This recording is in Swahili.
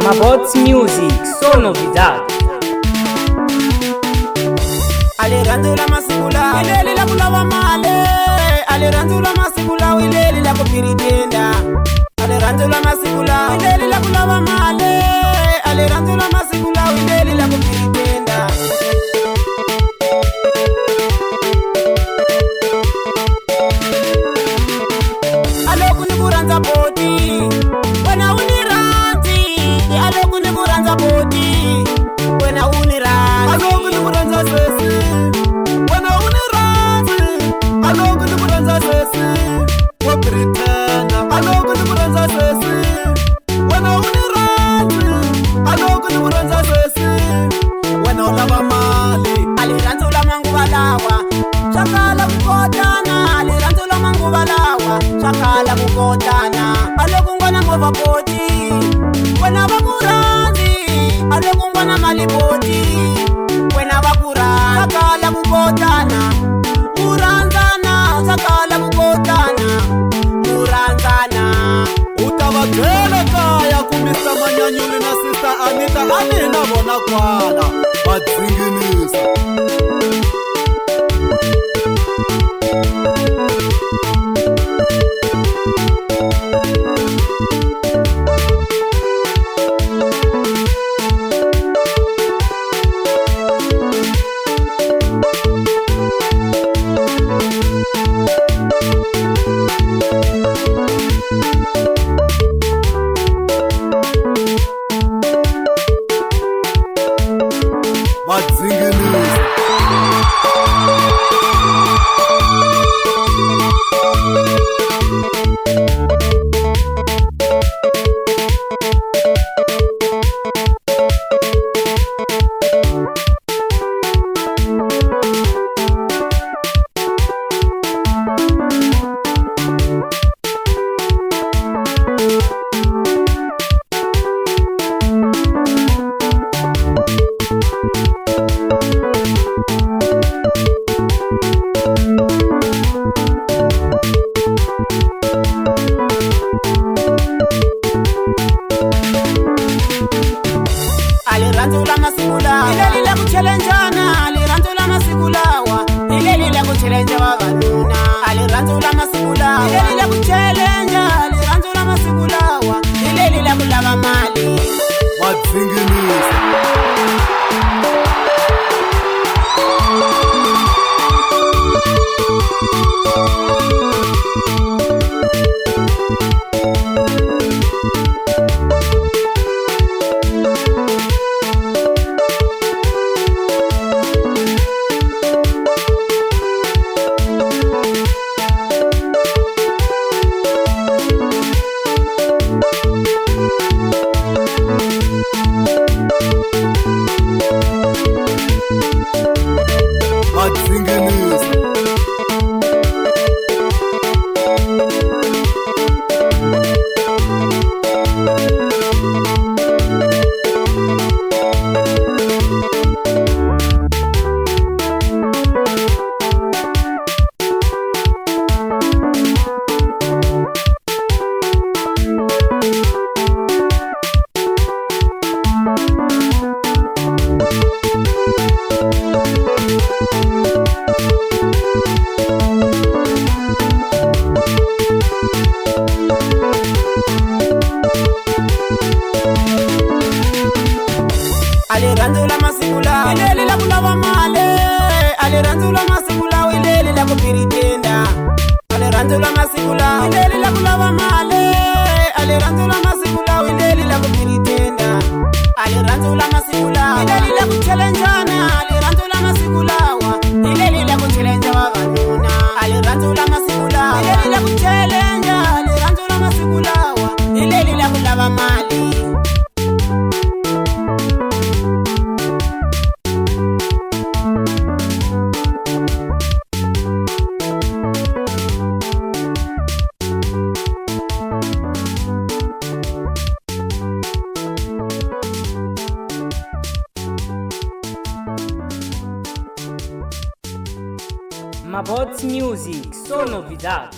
Mabots Music, só novidade. Alirandula masikula ileli la kulawa male, alirandula masikula ileli la kupiritenda, alirandula masikula ileli la kulawa male, alirandula masikula ileli la kupiritenda. Alokuni kuranza boti wena uniranti, alokuni kuranza boti wena uniranti, alokuni kuranza sesi wena uniranti, alokuni kuranza sesi wa Britana, alokuni kuranza sesi wena uniranti, alokuni kuranza sesi wena ulava mali. Aliranzula manguva lawa shakala kukotana, aliranzula manguva lawa shakala kukotana, alokungwana ngova boti wena vakuranzi, alokungwana maliboti wena vakuranzi, shakala kukotana muranzana, shakala kukotana muranzana. Utavathele kaya kumisa Manyanyuli na Sister Anita anina vona kwala vadzinginisa. Alirandula masikula ileli la kuchelenjana, alirandula masikulawa ileli la kuchelenja wavanuna, alirandula masikula ileli la kuchelenja, alirandula masikulawa ileli la kulava mali vadzinginisa. Alirandula masikula ileli la kulava male, alirandula masikula ileli la kupiritenda, alirandula masikula ileli la kulava male, alirandula masikula ileli la kupiritenda, alirandula masikula ileli la kuchelenjana, alirandula masikulawa ileli la kuchelenja wavanuna, alirandula masikula ileli la kuchelenja, alirandula masikulawa ileli la kulava mali. Mabots Music, só novidade.